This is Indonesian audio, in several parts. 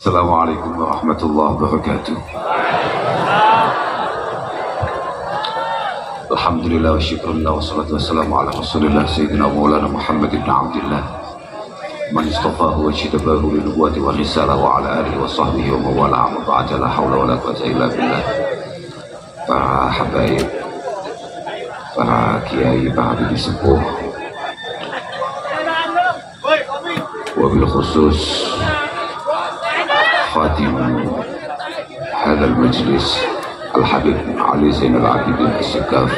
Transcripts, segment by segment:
Assalamualaikum warahmatullahi wabarakatuh. Alhamdulillah wa syukurullah wa salatu wassalamu ala rasulillah sayyidina maulana Muhammad ibn Abdillah man istafahu wa jitabahu li nubuwati wa risalah wa ala alihi wa sahbihi wa mawala amma ba'da la hawla wa la quwwata illa billah. Para habaib, para kiai, para bibi sepuh, wabil khusus khatim hadal majlis Al-Habib Ali Zainal Abidin As-Segaf,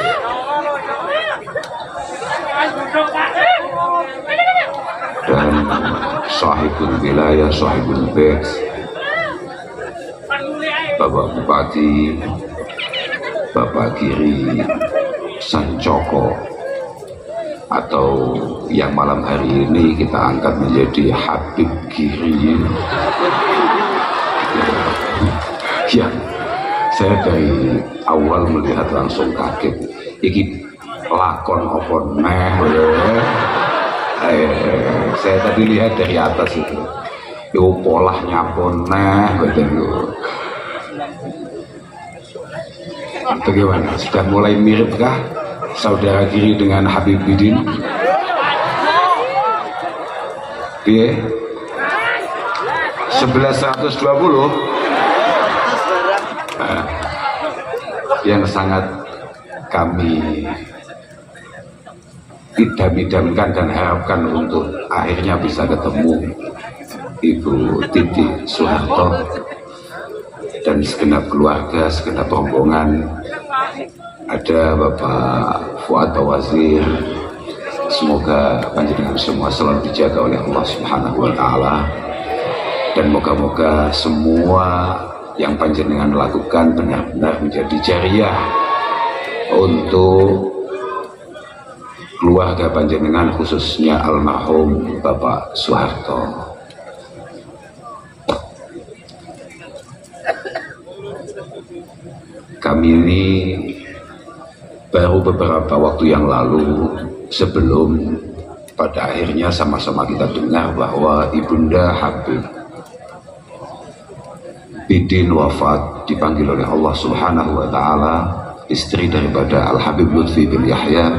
dan sahibul wilayah, sahibul bait, Bapak Bupati, Bapak Giri Sancoko, atau yang malam hari ini kita angkat menjadi Habib Giri, yang saya dari awal melihat langsung kaget. Iki lakon apa neh, saya tadi lihat dari atas itu, polahnya apa neh, bagaimana? Sudah mulai mirip kah saudara Giri dengan Habib Bidin? Iya, 1120. Yang sangat kami idam-idamkan dan harapkan untuk akhirnya bisa ketemu Ibu Titi Soeharto dan segenap keluarga, segenap rombongan. Ada Bapak Fuad Wazir, semoga panjenengan semua selalu dijaga oleh Allah Subhanahu wa Ta'ala, dan moga-moga semua yang panjenengan lakukan benar-benar menjadi jariah untuk keluarga panjenengan, khususnya almarhum Bapak Soeharto. Kami ini baru beberapa waktu yang lalu, sebelum pada akhirnya sama-sama kita dengar bahwa Ibunda Habib Bidin wafat, dipanggil oleh Allah Subhanahu wa Ta'ala, istri daripada Al-Habib Lutfi bin Yahya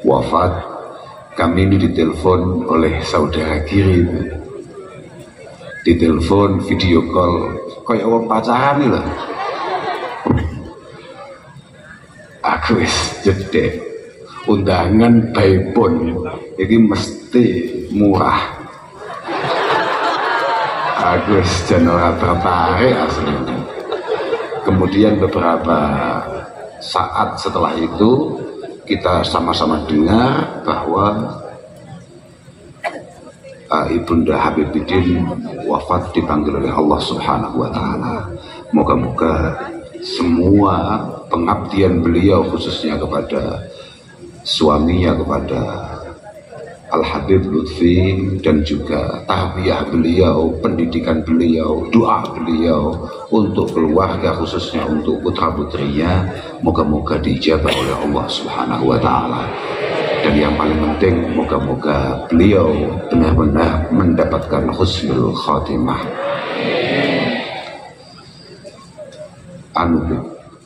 wafat. Kami ini ditelepon oleh saudara Giri, ditelepon video call kayak orang pacaran nih lah. Aku wis jedek undangan baipun ini mesti murah. Agus Janora tertarik aslinya. Kemudian beberapa saat setelah itu kita sama-sama dengar bahwa Ibunda Habib Bidin wafat, dipanggil oleh Allah Subhanahu wa Ta'ala. Moga-moga semua pengabdian beliau, khususnya kepada suaminya, kepada Al-Habib Lutfi, dan juga tarbiyah beliau, pendidikan beliau, doa beliau untuk keluarga, khususnya untuk putra-putrinya, moga-moga dijabah oleh Allah Subhanahu wa Ta'ala. Dan yang paling penting, moga-moga beliau benar-benar mendapatkan husnul khatimah.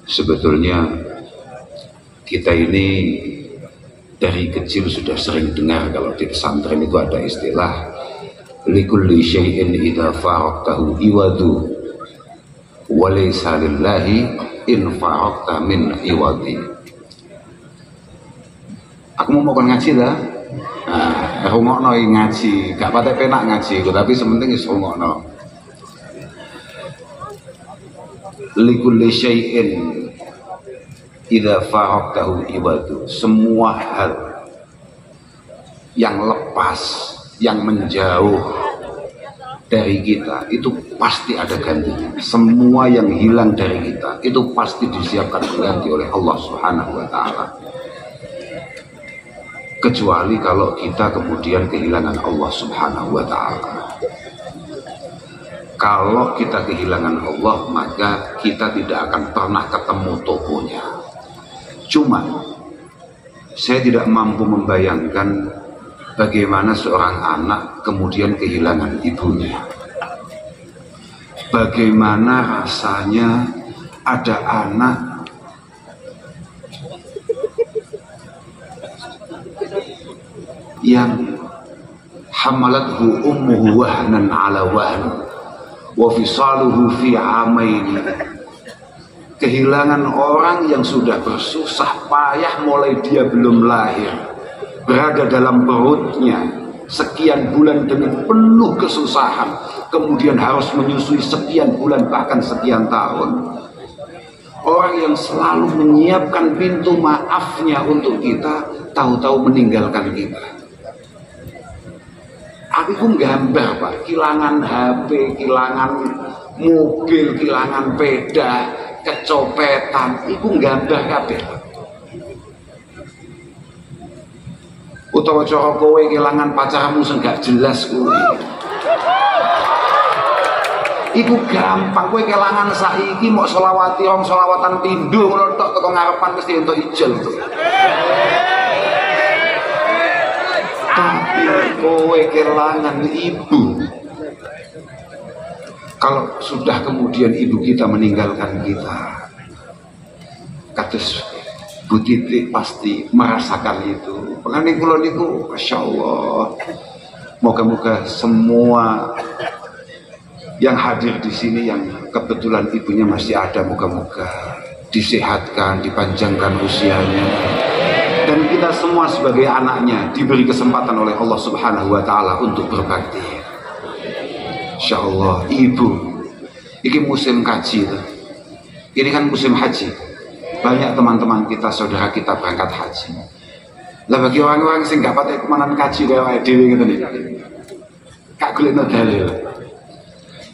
Sebetulnya kita ini dari kecil sudah sering dengar kalau di pesantren itu ada istilah likulli syai'in idza faraqtahu iwadu wa laysa lillahi in faraqta min iwadi. Aku mau ngaji lah. Nah, rungokno ngaji, gak patek penak ngaji, tapi sementing wis rungokno. Likulli syai'in idza faraqtahu ibadu, semua hal yang lepas, yang menjauh dari kita itu pasti ada gantinya. Semua yang hilang dari kita itu pasti disiapkan ganti oleh Allah Subhanahu wa Ta'ala, kecuali kalau kita kemudian kehilangan Allah Subhanahu wa Ta'ala. Kalau kita kehilangan Allah, maka kita tidak akan pernah ketemu tokohnya. Cuma saya tidak mampu membayangkan bagaimana seorang anak kemudian kehilangan ibunya. bagaimana rasanya ada anak yang hamalathu ummuhu wahnan ala wahn wa fisaluhu fi amaini, kehilangan orang yang sudah bersusah payah mulai dia belum lahir, berada dalam perutnya sekian bulan dengan penuh kesusahan, kemudian harus menyusui sekian bulan bahkan sekian tahun. Orang yang selalu menyiapkan pintu maafnya untuk kita, tahu-tahu meninggalkan kita. Aku pun gambar Pak, kehilangan HP, kehilangan mobil, kehilangan sepeda, kecopetan, itu gambar kabeh. Utawa cara kowe kehilangan pacarmu sing gak jelas kuwi. Iku gampang, kowe kehilangan saiki mau selawati wong selawatan pindho ngono tok teko ngarepan mesti entuk ijel. Tapi kowe kehilangan ibu. Kalau sudah kemudian ibu kita meninggalkan kita, kados Bu Titik pasti merasakan itu. Pengen kula niku Masya Allah. Moga-moga semua yang hadir di sini yang kebetulan ibunya masih ada, moga-moga disehatkan, dipanjangkan usianya. Dan kita semua sebagai anaknya diberi kesempatan oleh Allah Subhanahu wa Ta'ala untuk berbakti. Insya Allah, ibu, ini musim kaji, ini kan musim haji. Banyak teman-teman kita, saudara kita berangkat haji. Lah bagi orang-orang yang nggak patah kemanan kaji kayak dewi gitu nih, kak kulino dalil.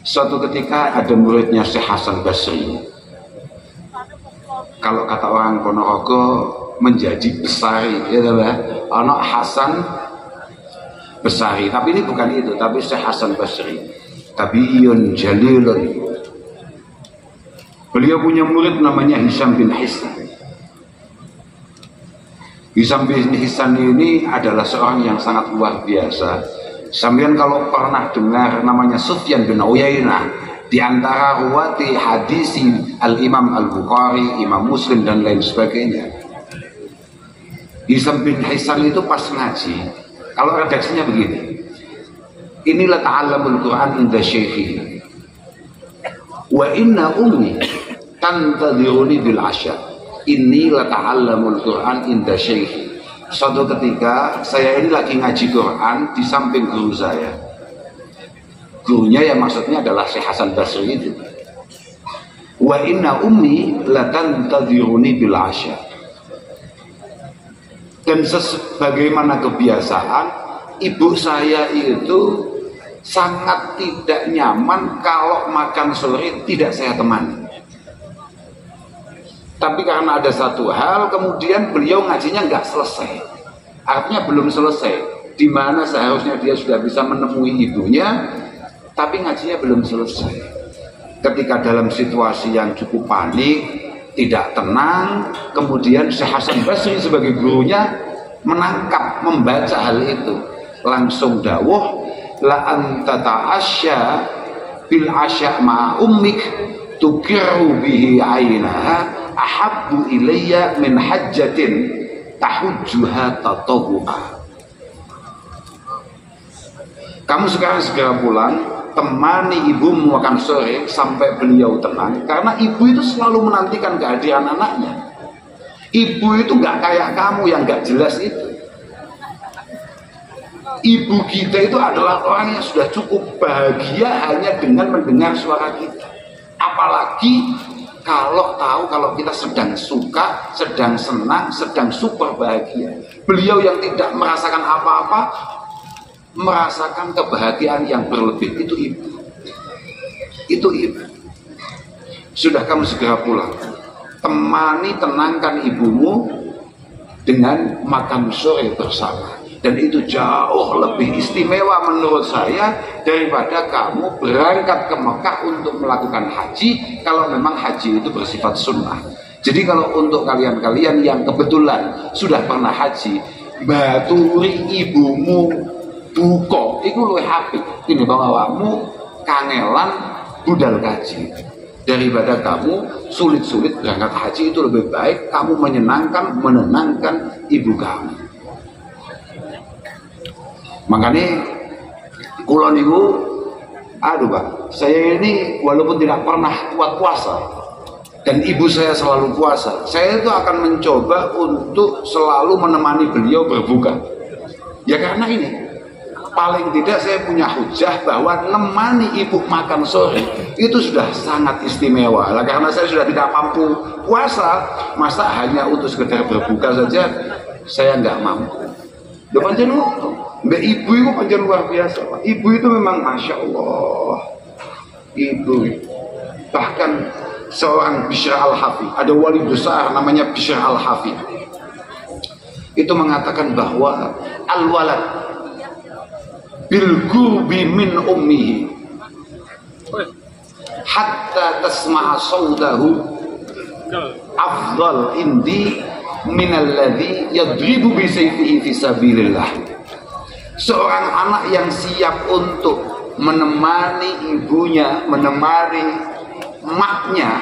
Suatu ketika ada muridnya Syekh Hasan Basri. Kalau kata orang Ponorogo, menjadi besari, ya anak Hasan Besari, tapi ini bukan itu, tapi Syekh Hasan Basri, tabi'iyun jalilun. Beliau punya murid namanya Hisham bin Hisan. Hisham bin Hisan ini adalah seorang yang sangat luar biasa. Sampeyan kalau pernah dengar namanya Sufyan bin Uyainah, di antara ruwati hadisi Al-Imam Al-Bukhari, Imam Muslim dan lain sebagainya. Hisham bin Hisan itu pas ngaji, kalau redaksinya begini, inilah ta'allamul Quran inda syekhi wa inna ummi tantadhiruni bil asya, inilah ta'allamul Quran inda syekhi. Suatu ketika saya ini lagi ngaji Quran di samping guru saya. Gurunya ya maksudnya adalah Syekh Hasan Basri itu. Wa inna ummi latantadhiruni bil asya. Dan sebagaimana kebiasaan, ibu saya itu sangat tidak nyaman kalau makan sore tidak saya temani. Tapi karena ada satu hal, kemudian beliau ngajinya nggak selesai. Artinya belum selesai. Di mana seharusnya dia sudah bisa menemui ibunya, tapi ngajinya belum selesai. Ketika dalam situasi yang cukup panik, tidak tenang, kemudian Syekh Hasan Basri sebagai gurunya menangkap, membaca hal itu. Langsung dawuh, la anta ta'asya bil asya ma ummik tukiru bihi ainaha ahabbu ilayya min hajjatin tahujjuha tatawu'a. Kamu sekarang segera pulang, temani ibumu makan sore sampai beliau tenang, karena ibu itu selalu menantikan kehadiran anaknya. Ibu itu nggak kayak kamu yang nggak jelas itu. Ibu kita itu adalah orang yang sudah cukup bahagia hanya dengan mendengar suara kita. Apalagi kalau tahu kalau kita sedang suka, sedang senang, sedang super bahagia. Beliau yang tidak merasakan apa-apa, merasakan kebahagiaan yang berlebih, itu ibu. Itu ibu. Sudah, kamu segera pulang. Temani, tenangkan ibumu dengan makan sore bersama. Dan itu jauh lebih istimewa menurut saya daripada kamu berangkat ke Mekah untuk melakukan haji, kalau memang haji itu bersifat sunnah. Jadi kalau untuk kalian-kalian yang kebetulan sudah pernah haji, baturi ibumu buka, itu luwih apik. Ini bang awakmu kangelan budal kaji. Daripada kamu sulit-sulit berangkat haji, itu lebih baik kamu menenangkan ibu kamu. Makanya kula niku, aduh Pak, saya ini walaupun tidak pernah kuat puasa dan ibu saya selalu puasa, saya itu akan mencoba untuk selalu menemani beliau berbuka. Ya karena ini paling tidak saya punya hujah bahwa nemani ibu makan sore itu sudah sangat istimewa. Lah karena saya sudah tidak mampu puasa, masa hanya untuk sekedar berbuka saja saya nggak mampu. Lho pancen mbak ibu itu pancen luar biasa, Pak. Ibu itu memang masya Allah. Ibu bahkan seorang Bishr al-Hafi, ada wali besar namanya Bishr al-Hafi, itu mengatakan bahwa al-walad bil qurbi min ummihi hatta tasma'a sawdahu afdal indi min alladhi yadribu bi sayfihi fi sabilillah. Seorang anak yang siap untuk menemani ibunya, menemani maknya,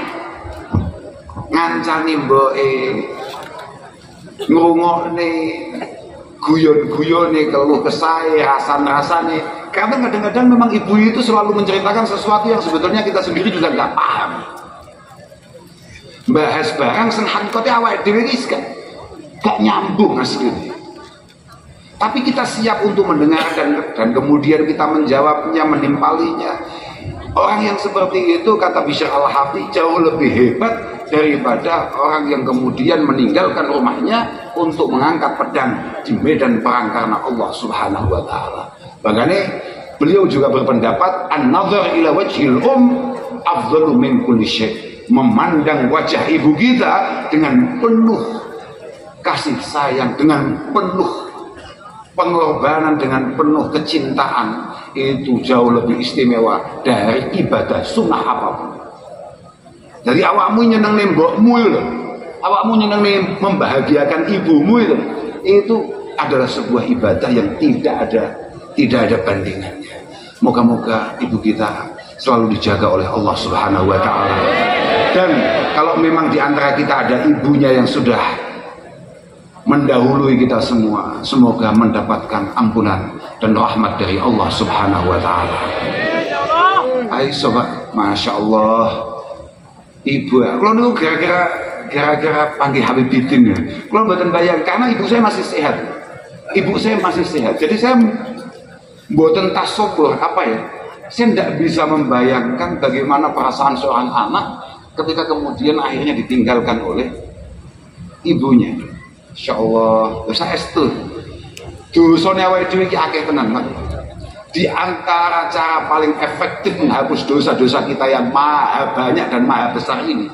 ngancani mboke, ngrungokne guyon-guyone, keluh kesahe, rasan-rasane. Karena kadang-kadang memang ibu itu selalu menceritakan sesuatu yang sebetulnya kita sendiri juga nggak paham. Bahas barang sen hakikate awake dhewe iki gak nyambung asline. Tapi kita siap untuk mendengarkan dan kemudian kita menjawabnya, menimpalinya. Orang yang seperti itu, kata Bishr al-Hafi, jauh lebih hebat daripada orang yang kemudian meninggalkan rumahnya untuk mengangkat pedang di medan perang karena Allah Subhanahu wa taala. Makanya beliau juga berpendapat an-nazar ila wajhil afdalu min kulli syai'. Memandang wajah ibu kita dengan penuh kasih sayang, dengan penuh pengorbanan, dengan penuh kecintaan, itu jauh lebih istimewa dari ibadah sunnah apapun. Jadi awakmu nyeneng mbokmu itu, awakmu nyeneng membahagiakan ibumu itu adalah sebuah ibadah yang tidak ada bandingannya. Moga-moga ibu kita selalu dijaga oleh Allah Subhanahu wa taala. Dan kalau memang di antara kita ada ibunya yang sudah mendahului kita semua, semoga mendapatkan ampunan dan rahmat dari Allah Subhanahu wa taala. Hai sobat, masya Allah, ibu, kalau niku gara-gara panggil Habibitin ya, kalau mboten bayang karena ibu saya masih sehat. Ibu saya masih sehat, jadi saya mboten tasawwur apa ya, saya tidak bisa membayangkan bagaimana perasaan seorang anak ketika kemudian akhirnya ditinggalkan oleh ibunya. Insya Allah, dosa estu. Dosanya awake dhewe iki akeh tenan, Mas. Di antara cara paling efektif menghapus dosa-dosa kita yang maha banyak dan maha besar ini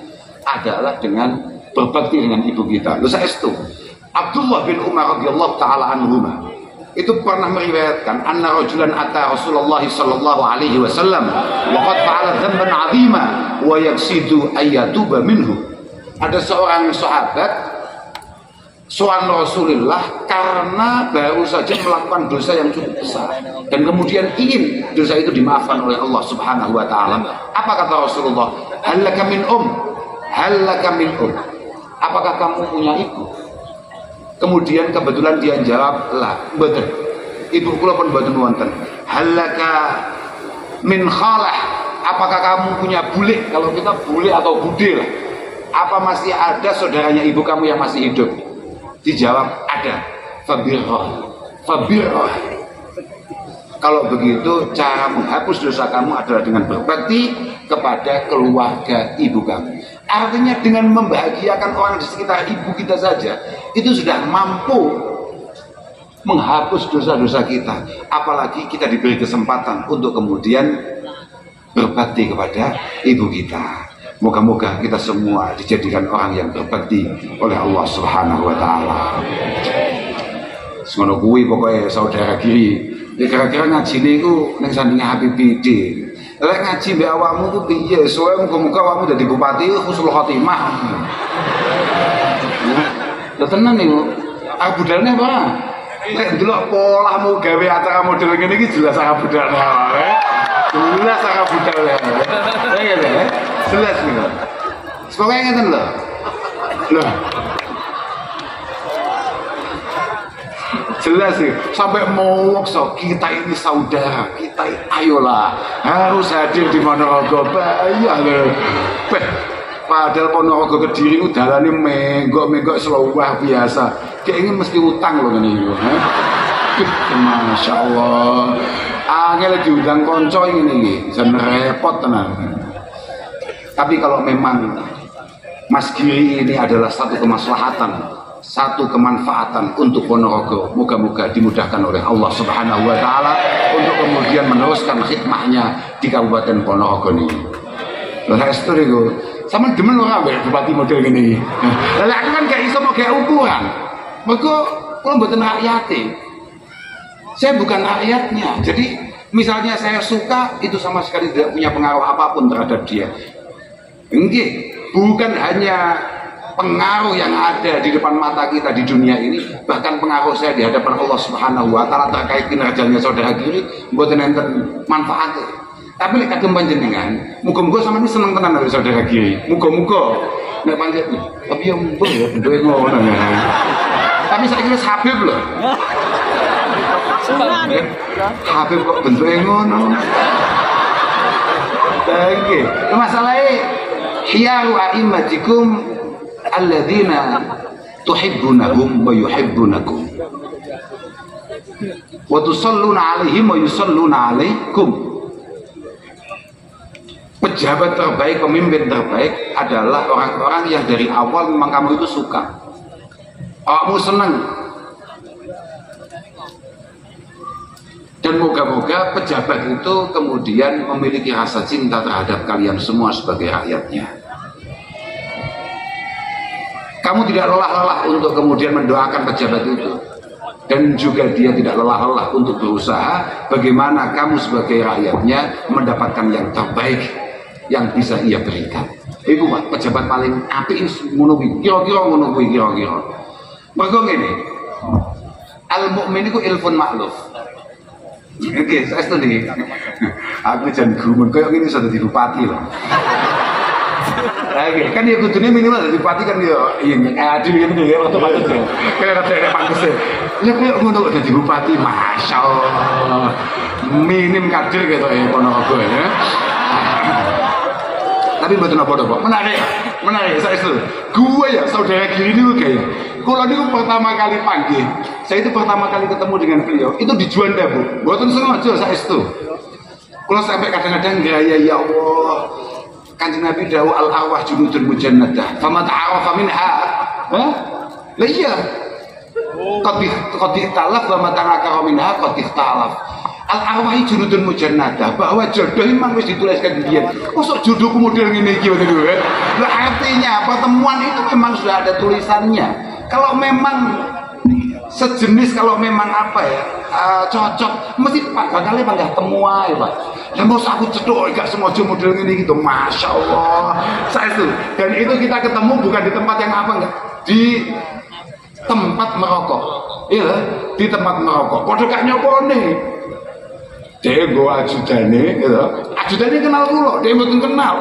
adalah dengan berbakti dengan ibu kita. Dosa estu. Abdullah bin Umar radhiyallahu taala anhuma itu pernah meriwayatkan anna rajulan ata Rasulullah sallallahu alaihi wasallam wa qad fa'ala dhanban 'azima wa yaqsidu ayyatuba minhu. Ada seorang sahabat soal Rasulullah karena baru saja melakukan dosa yang cukup besar dan kemudian ingin dosa itu dimaafkan oleh Allah Subhanahu wa taala. Apa kata Rasulullah? Halaka min halaka min apakah kamu punya ibu? Kemudian kebetulan dia jawab, lah, betul. Ibu kula pun mboten wonten. Halaka min khalah, apakah kamu punya bule? Kalau kita bule atau bude lah. Apa masih ada saudaranya ibu kamu yang masih hidup? Dijawab ada. Fabirrah. Kalau begitu cara menghapus dosa kamu adalah dengan berbakti kepada keluarga ibu kamu. Artinya dengan membahagiakan orang di sekitar ibu kita saja itu sudah mampu menghapus dosa-dosa kita. Apalagi kita diberi kesempatan untuk kemudian berbakti kepada ibu kita. Moga-moga kita semua dijadikan orang yang berbakti oleh Allah Subhanahu wa taala. Semono kuwi pokoke saudara kiri. Ya kira-kira ngaji niku ning sandinge Habibidin. Lek ngaji mbek awakmu ku piye? Soale muga-muga awakmu dadi bupati husnul khotimah. Lha tenan niku. Aku budalne apa? Lek ndelok polahmu gawe acara model ngene iki jelas aku budalne. Jelas ora budal ya. Ya ya. Jelas niku. Semoga ngeten lho. Loh. Jelas sih, sampai mau so kita ini saudara, kita ayolah harus hadir di Ponorogo. Bayar loh. Padahal Ponorogo Kediri udalane menggok-menggok selawah biasa. Kayak ini mesti utang loh ini. Masya Allah. Angel diundang konco ini repot tenang. Tapi kalau memang Mas Giri ini adalah satu kemaslahatan, satu kemanfaatan untuk Ponorogo, moga-moga dimudahkan oleh Allah Subhanahu wa Ta'ala untuk kemudian meneruskan khidmahnya di Kabupaten Ponorogo ini. Lah istri itu sama demen ora bupati model gini. Lah aku kan gak iso mau kayak ukuran. Mergo kula mboten rakyate. Saya bukan rakyatnya. Jadi misalnya saya suka, itu sama sekali tidak punya pengaruh apapun terhadap dia. Enggak, bukan hanya pengaruh yang ada di depan mata kita di dunia ini, bahkan pengaruh saya di hadapan Allah Subhanahu wa Ta'ala terkait kinerjanya saudara Giri mboten enten manfaatnya. Tapi lek kagem panjenengan, muga-muga sampeyan seneng tenan karo saudara Giri. Muga-muga nek panjenengan tapi ya mumpung ya bentuke ngono ya. Tapi saya kira Habib loh. Habib kok bentuke ngono. Oke, masalahnya hiyaru a'immatikum alladzina tuhibbunahum wa yuhibbunakum wa tusalluna alaihim wa yusalluna alaikum. Pejabat terbaik, pemimpin terbaik adalah orang-orang yang dari awal memang kamu itu suka, kamu senang. Dan moga-moga pejabat itu kemudian memiliki rasa cinta terhadap kalian semua sebagai rakyatnya. Kamu tidak lelah-lelah untuk kemudian mendoakan pejabat itu. Dan juga dia tidak lelah-lelah untuk berusaha bagaimana kamu sebagai rakyatnya mendapatkan yang terbaik yang bisa ia berikan. Itu Pak, pejabat paling apik ngono kuwi. Kira-kira ngono kuwi kira-kira. Mergo ngene. Al-mukmin iku ilfun ma'luf. Oke, saya setuju. Aku jangan gumun, kayak gini sudah jadi bupati loh. Oke, kan ya kudune minimal jadi bupati kan ya, ini adil gitu ya, waktu patut ya. Kayak kata pantas ya. Ya kayak ngono jadi bupati, masya Allah. Minim kader gitu ya, Ponorogo ya. Tapi betul apa-apa, menarik, saya setuju. Gue ya saudara Giri dulu kayak. Kalau itu pertama kali panggil, saya itu pertama kali ketemu dengan beliau, itu di Juanda Bu, buatan sengaja saya itu. Kalau sampai kadang-kadang gaya ya Allah, Kanjeng Nabi dawu al arwah junudun mujannadah, fama ta'arafa minha, lah iya, qad ikhtalaf wa ma ta'arafa minha qad ikhtalaf. Al arwah junudun mujannadah, bahwa jodoh memang harus dituliskan di dia. Kok jodoh kemudian ini gimana dulu ya? Lah artinya pertemuan itu memang sudah ada tulisannya. Kalau memang sejenis, kalau memang apa ya cocok, mesti Pak bakalnya panggah temua ya Pak. Dan mau aku cedok gak semua model ini gitu, masya Allah. Saya itu, dan itu kita ketemu bukan di tempat yang apa enggak, di tempat merokok, iya, di tempat merokok. Podo gak nyopone. Dia gua ajudane, gitu. Ajudane kenal dulu, dia mungkin kenal.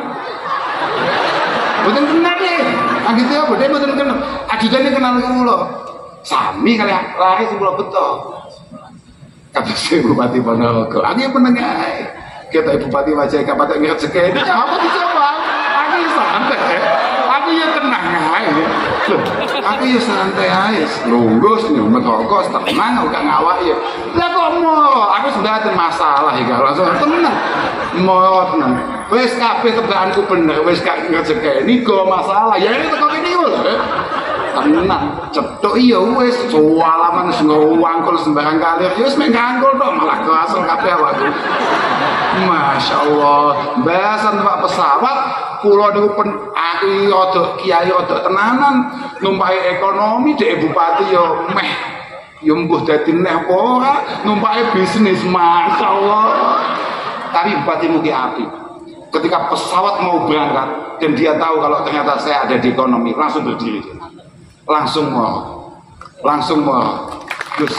Betul kenal deh, gitu ya, dia betul kenal. Ajudannya kenal dulu, sami kali lari sebelah betul. Kata si Bupati Ponorogo, aku yang menengah. Kita Bupati wajah kabupaten nggak sekali, apa dicoba? Aku yang santai, aku yang tenang aja. Aku yang santai aja, lunggus nyumet rokok, tenang, aku gak ngawak ya. Lah kok mau? Aku sudah ada masalah ya, langsung tenang, mau tenang. Wes kabeh tebakanku bener, wes gak ngejekeni go masalah. Ya ini teko kene lho. Tenang, cetok iya wes sualaman wis ngwangkul sembarang kali. Ya wis mek ngangkul tok malah asal kabeh awakku. Masya Allah, bahasan Pak pesawat kula niku aku rada kiai rada tenanan numpaki ekonomi dhek bupati yo meh yo mbuh dadi neh apa ora numpaki bisnis Masya Allah. Tapi bupati mugi apik. Ketika pesawat mau berangkat dan dia tahu kalau ternyata saya ada di ekonomi, langsung berdiri, langsung mau, terus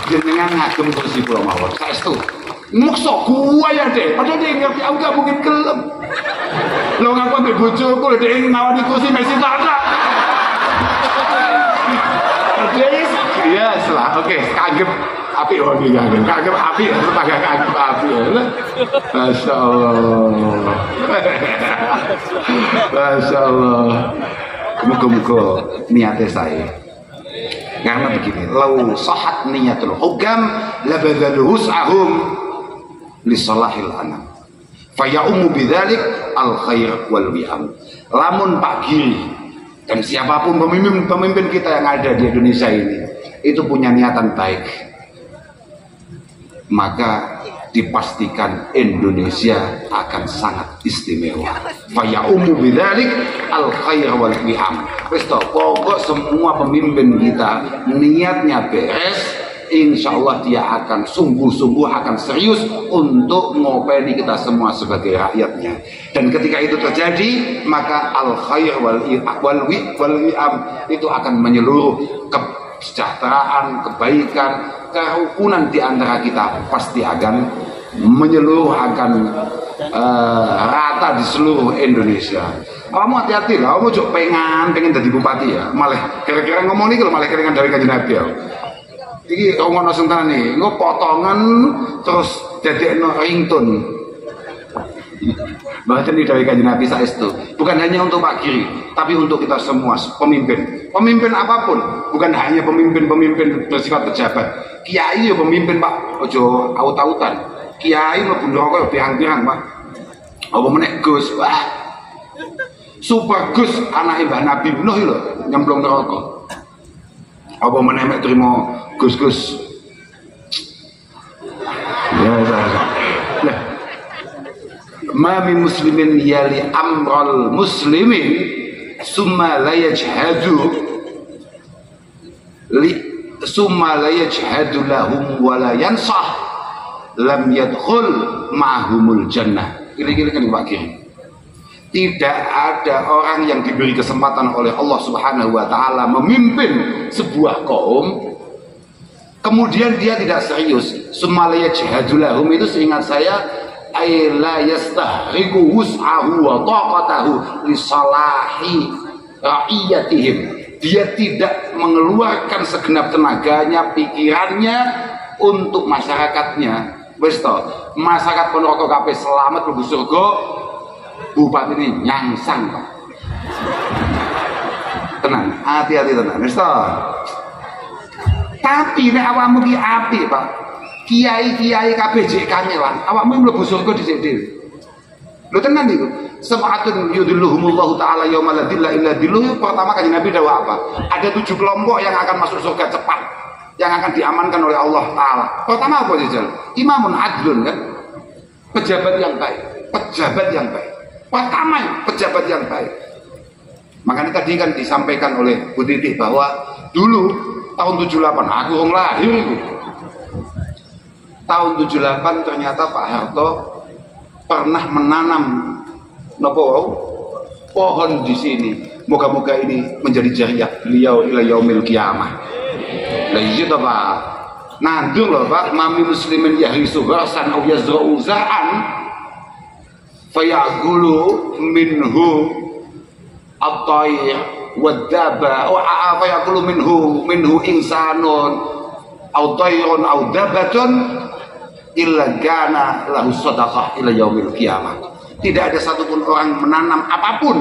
jenengan ngagem kursi pulau mawon, saya itu Maksa gua ya deh, padahal dia ngerti aku gak mungkin gelem. Lo ngaku ambil bojoku lho dia ngawani kursi Messi tak. Yes lah, oke, kagem api hobi kagem api, tetangga kagem api. Masya Allah, Masya Allah. Muka-muka niatnya saya. Karena begini, lau sahat niatul hukam labadhalu hus'ahum li salahil anam. Fayaumu bidzalik al khair wal wi'am. Lamun Pak Giri dan siapapun pemimpin kita yang ada di Indonesia ini itu punya niatan baik, maka dipastikan Indonesia akan sangat istimewa. Fayaumu bidzalik al khair wal wi'am. Wis to, pokok semua pemimpin kita niatnya beres, insya Allah dia akan sungguh-sungguh, akan serius untuk ngopeni kita semua sebagai rakyatnya. Dan ketika itu terjadi, maka al khair wal wi'am itu akan menyeluruh. Kesejahteraan, kebaikan, kerukunan di antara kita pasti akan menyeluruh, akan rata di seluruh Indonesia. Kamu hati-hati lah, kamu juga pengen jadi bupati ya, malah kira-kira ngomong nih kalau malah kira-kira dari Kanjeng Nabi ya. Iki ngono sentane nih, engko potongan terus dadekno ringtone. Bahkan di dari Kanjeng Nabi saestu, bukan hanya untuk Pak Giri, tapi untuk kita semua pemimpin apapun, bukan hanya pemimpin bersifat pejabat. Kiai ya pemimpin Pak, ojo aut-autan. Kiai mlebu neraka ya pirang-pirang Pak. Apa meneh Gus, wah. Super Gus anake Mbah Nabi Nuh lho nyemplung neraka. Apa meneh mek trimo Gus-gus. Ya, lah. Ma min muslimin yali amral muslimin summa la yajhadu lahum wa la yansah lam yadkhul ma'humul jannah. Kira-kira kan Pak Giri. Tidak ada orang yang diberi kesempatan oleh Allah Subhanahu wa taala memimpin sebuah kaum kemudian dia tidak serius. Summa la yajhadu lahum itu seingat saya ay la yastahriqu wus'ahu wa taqatahu li salahi ra'iyatihim. Dia tidak mengeluarkan segenap tenaganya, pikirannya untuk masyarakatnya. Wis to, masyarakat Ponorogo kabeh selamat mlebu surga, bupati ini nyangsang Pak. Tenang, hati-hati tenang. Wis to. Tapi nek awakmu ki apik Pak. Kiai-kiai kabeh jek kangelan, awakmu mlebu surga dhisik dhewe. Lho tenan niku. Sab'atun yudhilluhumullahu ta'ala yauma la dhilla illa dhilluh. Pertama Kanjeng Nabi dawuh apa? Ada 7 kelompok yang akan masuk surga cepat, yang akan diamankan oleh Allah taala. Pertama apa jajal? Imamun adlun kan? Pejabat yang baik, pejabat yang baik. Pertama pejabat yang baik. Makanya tadi kan disampaikan oleh Bu Titi bahwa dulu tahun 78 aku wong lahir itu. Tahun 78 ternyata Pak Harto pernah menanam pohon di sini. Moga-moga ini menjadi jariah beliau ila yaumil qiyamah. Lah iya to Pak. Nandung lho Pak, mami muslimin yahrisu gharsan aw yazra'u zar'an fayaqulu minhu at-tayr wad-daba wa fayaqulu minhu insanun aw tayrun aw dabatun illa kana lahu shadaqah ila yaumil qiyamah. Tidak ada satupun orang menanam apapun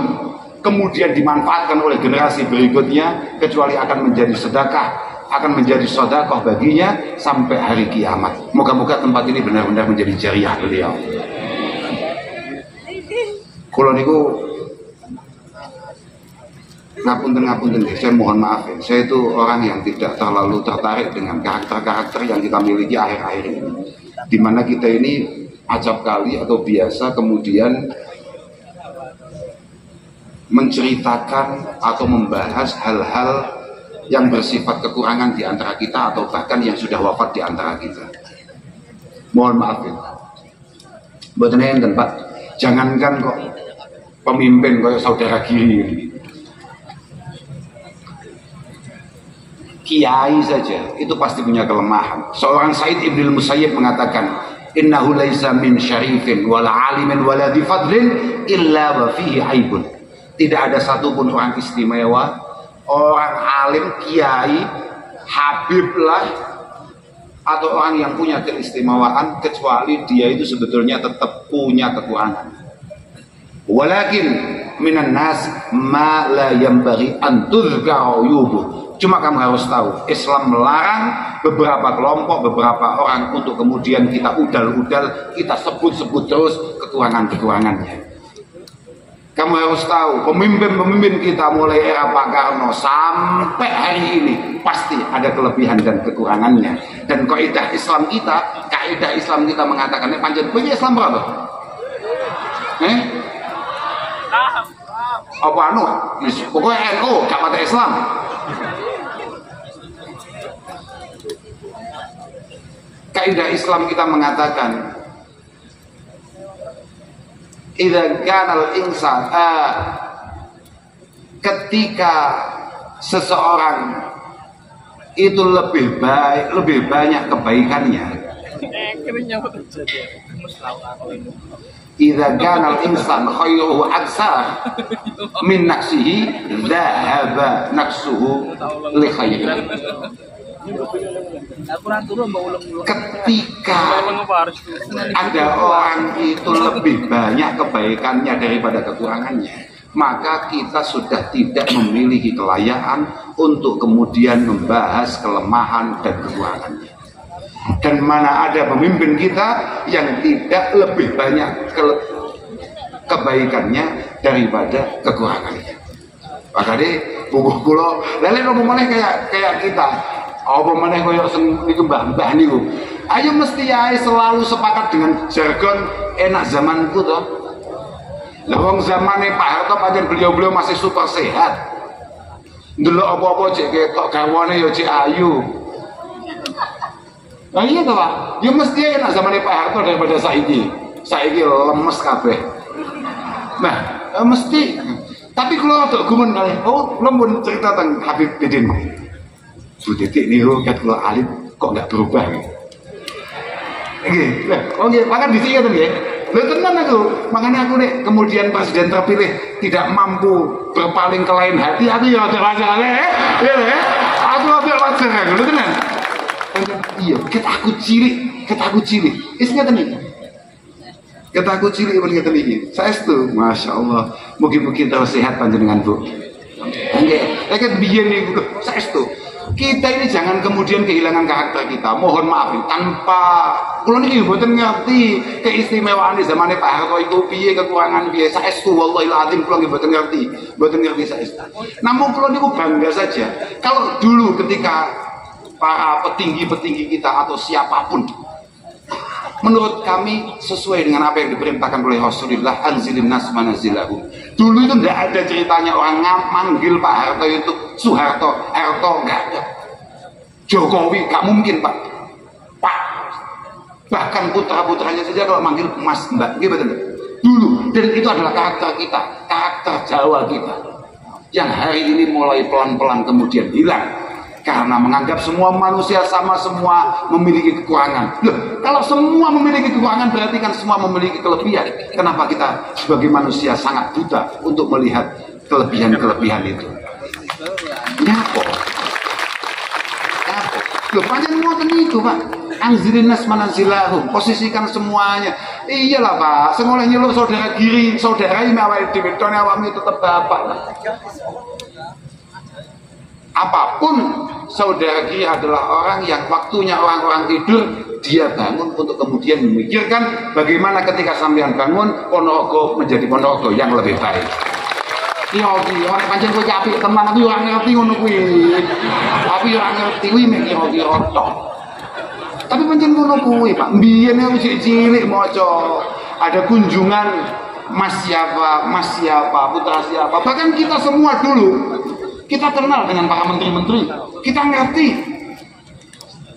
kemudian dimanfaatkan oleh generasi berikutnya kecuali akan menjadi sedekah, akan menjadi sedekah baginya sampai hari kiamat. Moga-moga tempat ini benar-benar menjadi jariah beliau. Kula niku ngapunten, saya mohon maaf ya. Saya itu orang yang tidak terlalu tertarik dengan karakter-karakter yang kita miliki akhir-akhir ini. Di mana kita ini acap kali atau biasa kemudian menceritakan atau membahas hal-hal yang bersifat kekurangan di antara kita atau bahkan yang sudah wafat di antara kita. Mohon maaf ya. Mboten enten Pak. Jangankan kok pemimpin kayak saudara Giri ini. Kiai saja itu pasti punya kelemahan. Seorang Said Ibnul Musayyib mengatakan, innahu laisa min syarifin wala alimin wala dhi fadlin illa wa fihi aibun. Tidak ada satupun orang istimewa, orang alim, kiai, habib lah, atau orang yang punya keistimewaan, kecuali dia itu sebetulnya tetap punya kekurangan. Walakin minan nas ma la yanbaghi an tuzkara uyubuh. Cuma kamu harus tahu, Islam melarang beberapa kelompok, beberapa orang untuk kemudian kita udal-udal, kita sebut-sebut terus kekurangan-kekurangannya. Kamu harus tahu, pemimpin-pemimpin kita mulai era Pak Karno sampai hari ini pasti ada kelebihan dan kekurangannya. Dan kaidah Islam kita mengatakan, panjang punya Islam berapa? Apa anu? Pokoknya NU, gak pada Islam. Kaidah Islam kita mengatakan, idza kana al-insan, ketika seseorang itu lebih baik, lebih banyak kebaikannya. Idza kana al-insan khairuhu aksar min nafsihi dhahaba nafsuhu li khairin. Ketika ada orang itu lebih banyak kebaikannya daripada kekurangannya, maka kita sudah tidak memiliki kelayakan untuk kemudian membahas kelemahan dan kekurangannya. Dan mana ada pemimpin kita yang tidak lebih banyak kebaikannya daripada kekurangannya. Makanya bubuh kulo lele ngomongnya kayak kita. Apa meneh koyo sing niku mbah-mbah niku. Ayo mesti ae selalu sepakat dengan jargon enak zamanku toh. Lah wong zamane Pak Harto pancen beliau masih super sehat. Ndelok apa-apa cek ketok gawane ya cek ayu. Lah iya toh Pak. Ya mesti enak zamane Pak Harto daripada saiki. Saiki lemes kabeh. Nah, mesti. Tapi kalau untuk gumun kali, belum cerita tentang Habib Bidin. Bu Titik niku kat kula alit kok enggak berubah nggih. Nggih. Lah, nggih, makan di sini nggih. Lha tenan aku. Makanya aku nek kemudian presiden terpilih tidak mampu berpaling ke lain hati, aku ya ada wajar ya. Aku ada wajar lho tenan. Iya, ket aku cilik. Wis ngeten iki. Ket aku cilik men ngeten iki. Saestu, masyaallah. Mugi-mugi terus sehat panjenengan, Bu. Nggih. Ket biyen niku saestu. Kita ini jangan kemudian kehilangan karakter kita. Mohon maaf tanpa kula niki mboten ngerti keistimewaan di zaman Pak Harto iku piye, kekurangan piye. Saestu wallahi azim kula nggih mboten ngerti saestu. Namun kula niku bangga saja kalau dulu ketika para petinggi-petinggi kita atau siapapun menurut kami sesuai dengan apa yang diperintahkan oleh Rasulullah, anzilin nas manazilahum. Dulu itu tidak ada ceritanya orang manggil Pak Harto itu Soeharto, Harto, enggak ada. Jokowi, gak mungkin Pak. Bahkan putra-putranya saja kalau manggil Mas, Mbak, gitu betul. Dulu, dan itu adalah karakter kita, karakter Jawa kita, yang hari ini mulai pelan-pelan kemudian hilang. Karena menganggap semua manusia sama, semua memiliki kekurangan. Loh, kalau semua memiliki kekurangan berarti kan semua memiliki kelebihan. Kenapa kita sebagai manusia sangat buta untuk melihat kelebihan-kelebihan itu? Nyapa? Loh, panjang ngoten niku, Pak. Anzirin nas manazilahum, posisikan semuanya. Iyalah, Pak. Sing oleh nyeluk saudara kiri, saudara ini awake dhewe, tone awakmu tetep bapak. Apapun saudara kiri adalah orang yang waktunya orang-orang tidur, dia bangun untuk kemudian memikirkan bagaimana ketika sampean bangun Ponorogo menjadi Ponorogo yang lebih baik. Iya, orang pancen kowe apik tenan, aku ora ngerti ngono kuwi. Tapi ora ngerti kuwi mek kira-kira tok. Tapi pancen ngono kuwi, Pak. Mbiyen aku cilik maca ada kunjungan Mas siapa, putra siapa. Bahkan kita semua dulu kita kenal dengan para menteri-menteri, kita ngerti,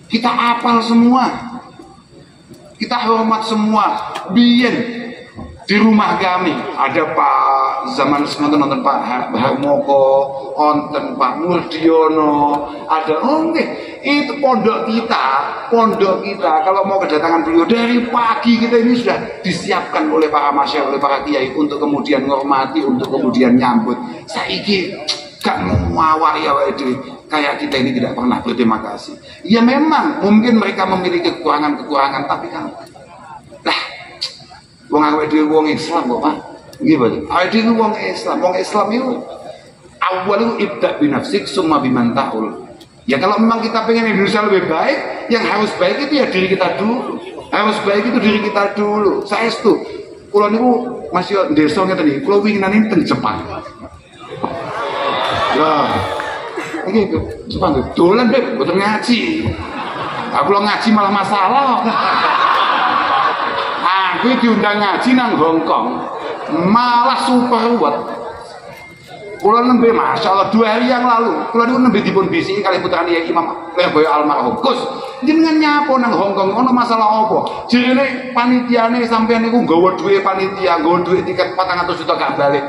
kita apal semua, kita hormat semua. Biyen di rumah kami ada Pak zaman nonton Pak Harmoko, onten Pak Murdiono, ada itu pondok kita kalau mau kedatangan beliau dari pagi kita ini sudah disiapkan oleh para masyarakat, oleh para kiai untuk kemudian menghormati, untuk kemudian nyambut. Saiki gak mau ya kayak kita ini tidak pernah berterima kasih. Ya memang mungkin mereka memiliki kekurangan, tapi kan wong awake dhewe wong Islam kok Pak. Nggih Pak. Awake dhewe wong Islam itu awal itu ibda binafsik summa biman ta'ul. Ya kalau memang kita pengen Indonesia lebih baik, yang harus baik itu ya diri kita dulu. Harus baik itu diri kita dulu. Saestu kula niku masih desa ngeten iki, kula winginane teng Jepang. Lah, iki Jepang dolan deh, mboten ngaji. Aku lo ngaji malah masalah. Aku diundang ngaji nang Hongkong, malah super ruwet. Kulo nembe masyaallah 2 hari yang lalu, kulo niku nembe dipun bisi kali putrane Imam Leboyo almarhum. Gus, jenengan nyapo nang Hongkong ono masalah apa? Jerene panitiane sampean niku nggawa duwe panitia, nggawa duwe tiket 400 juta gak balik.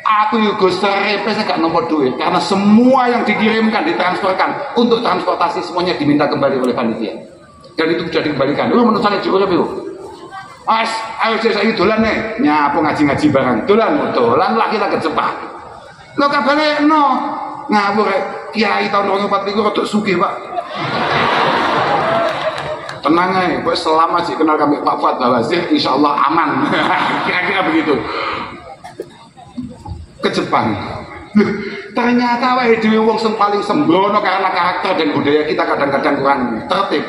Aku juga serepes gak nomor duit karena semua yang dikirimkan ditransferkan untuk transportasi semuanya diminta kembali oleh panitia dan itu sudah dikembalikan. Lu menurut saya juga lebih ayo saya dolan nih nyapu ngaji barang dolan lagi ke Jepang lo kabare no ngawur kiai tahun 2004 rada sugih Pak. Tenang aja, selama sih kenal kami Pak Fuad Bawazir insyaallah aman. Kira-kira begitu. Ke Jepang. Ternyata wae dhewe wong sing paling sembrono karena karakter dan budaya kita kadang-kadang kurang tertib.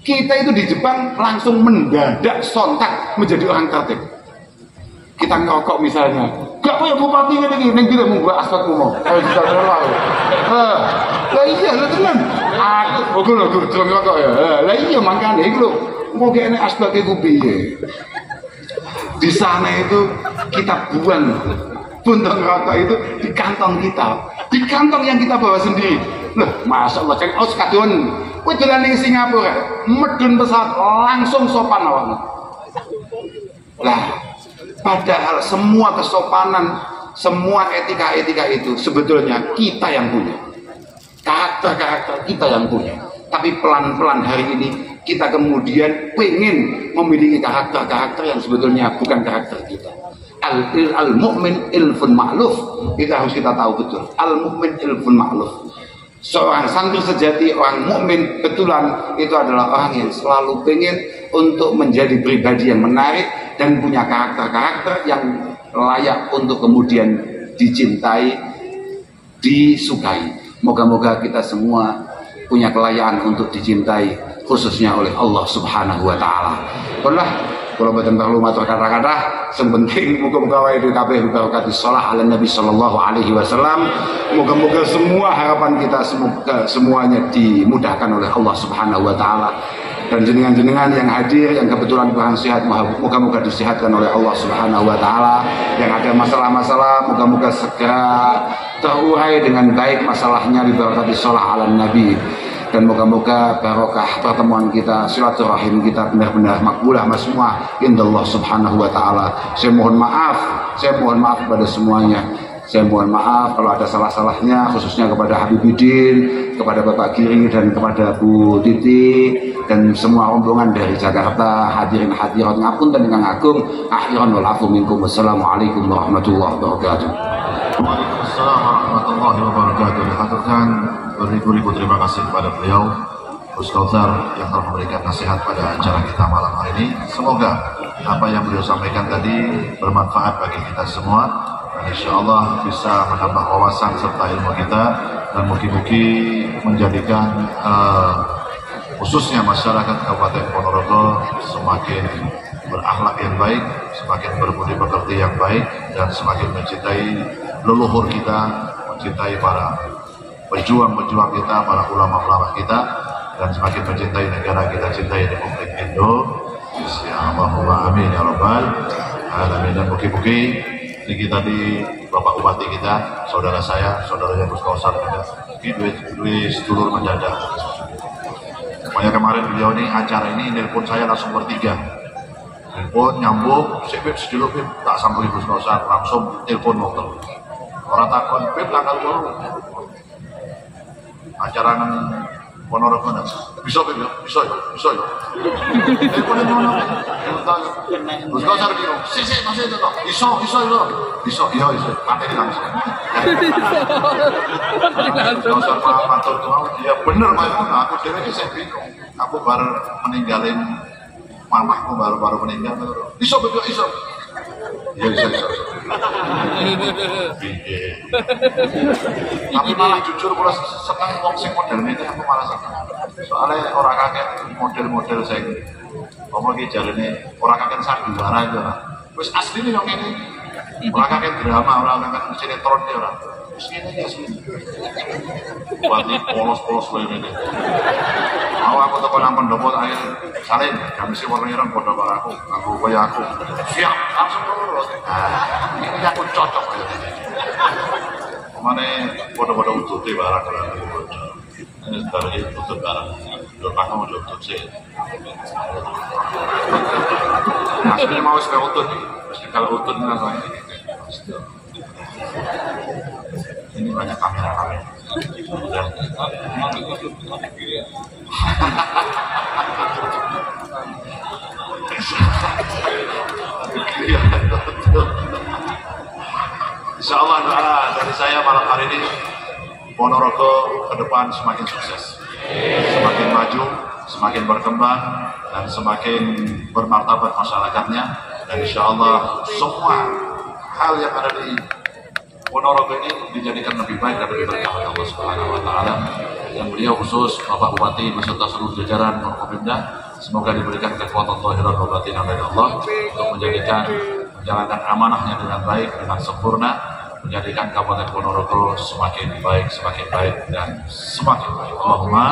Kita itu di Jepang langsung mendadak sontak menjadi orang tertib. Kita ngerokok misalnya, gak punya bupati ini ning dire mung gua aspek umum. Ayo kita terlalu. Lah iya lho tenan. Aku lho ngerokok ya. Lah iya makane iku lho. Mau kene aspek iku piye? Di sana itu kita buang puntung rokok itu di kantong kita, di kantong yang kita bawa sendiri. Loh, masya Allah, cek aus kadon, kowe dolan ning Singapura, medun pesawat langsung sopan awakmu. Lah, padahal semua kesopanan, semua etika-etika itu sebetulnya kita yang punya, karakter-karakter kita yang punya. Tapi pelan-pelan hari ini kita kemudian pengen memiliki karakter-karakter yang sebetulnya bukan karakter kita. Al-mu'min ilfun ma'luf, itu harus kita tahu betul. Al-mu'min ilfun ma'luf. Seorang santri sejati, orang mukmin betulan itu adalah orang yang selalu pengen untuk menjadi pribadi yang menarik dan punya karakter-karakter yang layak untuk kemudian dicintai, disukai. Moga-moga kita semua punya kelayaan untuk dicintai, khususnya oleh Allah Subhanahu wa Ta'ala. Kalau betul perlu matur kata-kata, yang penting muka-muka wae di kabeh berkati shalah ala Nabi sallallahu alaihi wasallam. Moga-moga semua harapan kita semuanya dimudahkan oleh Allah Subhanahu wa Ta'ala. Dan jenengan-jenengan yang hadir yang kebetulan kurang sehat, moga-moga disehatkan oleh Allah Subhanahu wa Ta'ala. Yang ada masalah-masalah, moga-moga segera terurai dengan baik masalahnya di berkati shalah ala Nabi. Dan moga-moga barokah pertemuan kita, silaturahim kita benar-benar makbulah semua indallah Subhanahu wa Ta'ala. Saya mohon maaf kepada semuanya. Saya mohon maaf kalau ada salah-salahnya, khususnya kepada Habibidin, kepada Bapak Giri dan kepada Bu Titi dan semua rombongan dari Jakarta. Hadirin hadirat ngapunten ingkang agung, akhiran wal afu minkum. Wassalamualaikum warahmatullahi wabarakatuh. Waalaikumsalam warahmatullahi wabarakatuh. Dihaturkan beribu-ribu terima kasih kepada beliau Gus Kautsar yang telah memberikan nasihat pada acara kita malam hari ini. Semoga apa yang beliau sampaikan tadi bermanfaat bagi kita semua dan insya Allah bisa menambah wawasan serta ilmu kita dan mungkin menjadikan khususnya masyarakat Kabupaten Ponorogo semakin berakhlak yang baik, semakin berbudi pekerti yang baik dan semakin mencintai leluhur kita, mencintai para pejuang-pejuang kita, para ulama-ulama kita, dan semakin mencintai negara kita, cintai Republik Indonesia. Allahumma amin ya rabbal alamin. Dan mugi-mugi kita di Bapak Bupati kita, saudara saya, saudaranya Gus Kautsar juga, duit sedulur mendadak. Pokoknya kemarin beliau ini acara ini nelpon saya langsung bertiga. Telepon nyambung, si Beb sedulur Beb tak sampai Gus Kausar langsung telepon motor. Orang takon Beb tanggal baru. Acara nang Ponorogo nang bisa Beb ya, bisa ya. Telepon ngono. Gus Kausar bilang, "Sik masih itu toh. Iso lho. Iso iya iso. Materi langsung." Gus Kausar matur tuh, ya bener Mas, aku dhewe sik bingung. Aku baru meninggalin mamahku baru meninggal. Iso betul iso. Ya iso. Tapi malah jujur kalau seneng wong sing model ini aku malah seneng. Soalnya orang kakek model-model sing ngomong iki jarene orang kakek sandiwara itu. Wis asline yo ngene. Orang kakek drama, orang kakek sinetron iki ora. Wis ngene iki asline. Buat polos-polos koyo ngene. Aku teko nang pendopo akhir salin, kami si warna ireng padha karo aku kaya aku. Siap, langsung lurus. Ini aku cocok kaya ini. Kemana padha-padha utute barang karo. Ini dari utut barang. Dur aku mau utut sih. Aslinya mau sudah utut. Pasti kalau utut nggak ini. Ini banyak kamera. Insya Allah doa dari saya malam hari ini Ponorogo ke depan semakin sukses, semakin maju, semakin berkembang dan semakin bermartabat masyarakatnya, dan insya Allah semua hal yang ada di Ponorogo ini dijadikan lebih baik dan lebih berkah oleh Allah Subhanahu wa taala. Yang beliau khusus Bapak Bupati beserta seluruh jajaran Forkopimda semoga diberikan kekuatan zahir dan batin dari Allah untuk menjalankan amanahnya dengan baik, dengan sempurna, menjadikan Kabupaten Ponorogo semakin baik dan semakin baik. Allahumma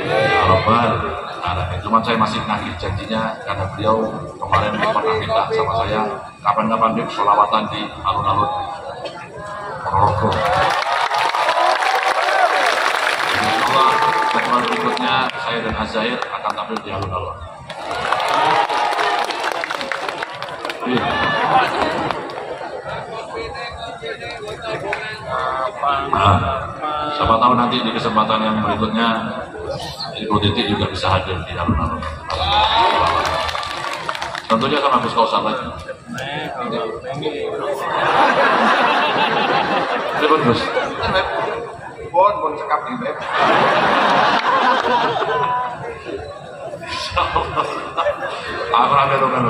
ya rabbal alamin. Cuman saya masih nagih janjinya karena beliau kemarin pernah minta sama saya kapan-kapan dia sholawatan di alun-alun Ponorogo. Insyaallah jadwal berikutnya saya dan Azair akan tampil di alun-alun. Siapa tahu nanti di kesempatan yang berikutnya Ibu Titi juga bisa hadir di alun-alun. Tentunya sama Gus Kausar lagi. Terima Gus. Bon cekap di web. Aku ramai tuh kan.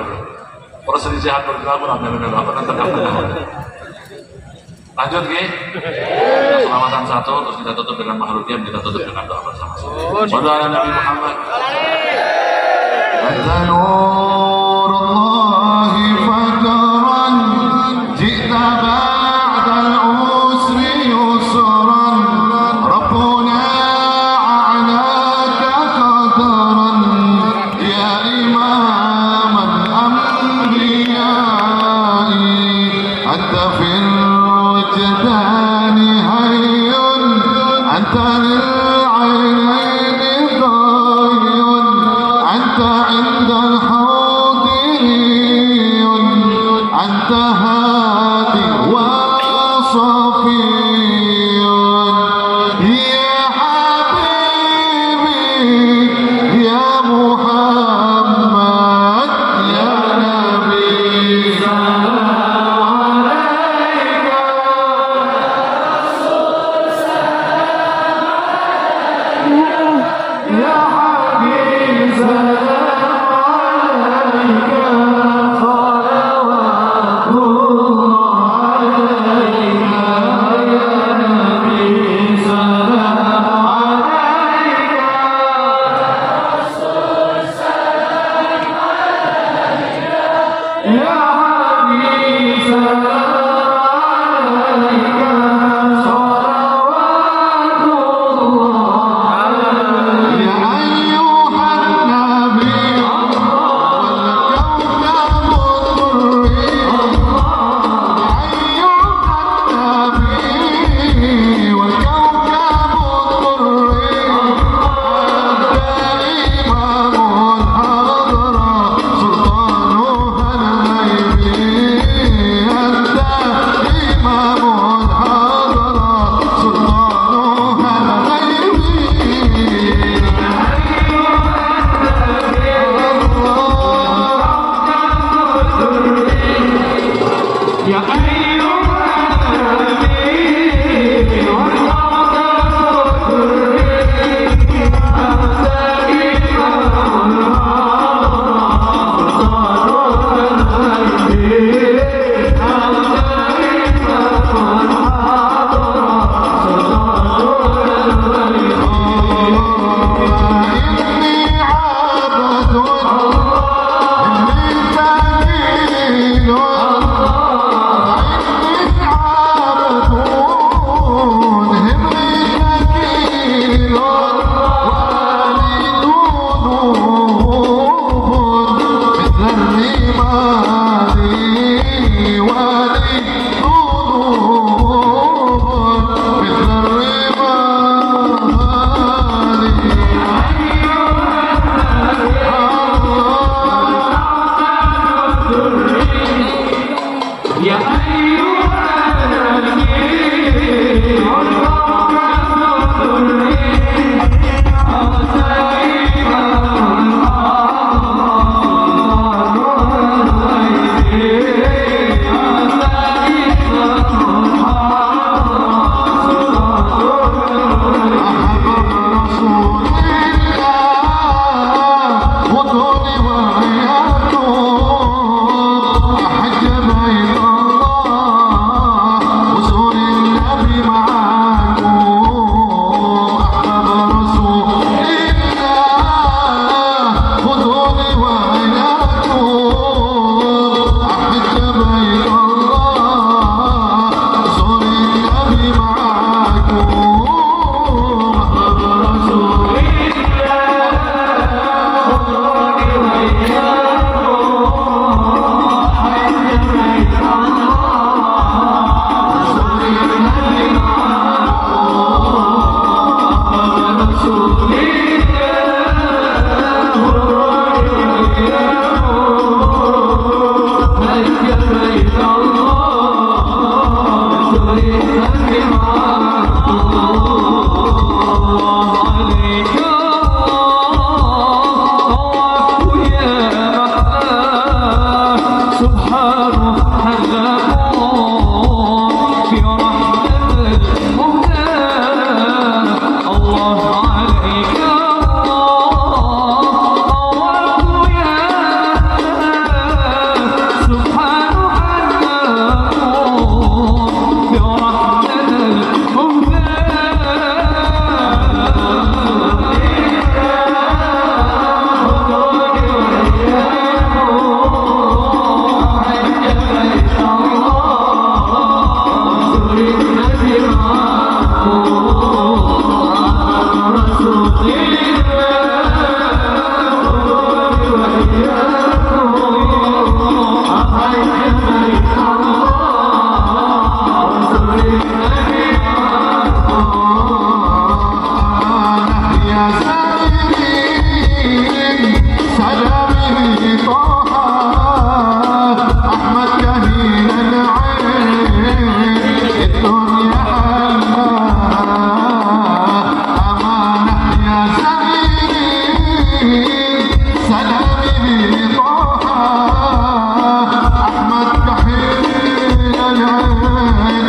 Perselisihan bergerak ramai apa nanti lanjut gih. Selamatan satu terus kita tutup dengan makhluk diam, kita tutup dengan doa bersama-sama. Saudara Nabi Muhammad. Hare